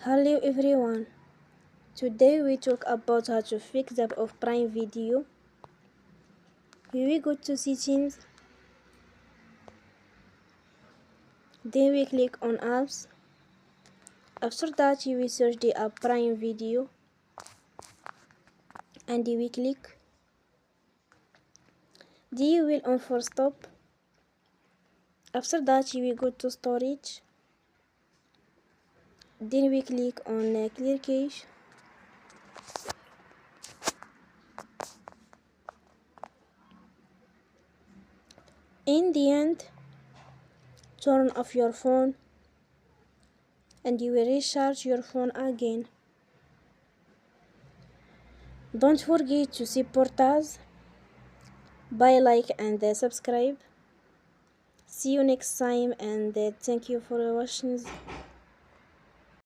Hello everyone. Today we talk about how to fix the of Prime Video. We will go to settings, then we click on apps. After that you will search the app Prime Video and you will click. Then you will on for stop. After that you will go to storage. Then we click on clear cache. In the end, turn off your phone and you will recharge your phone again. Don't forget to support us by like and subscribe. See you next time and thank you for watching.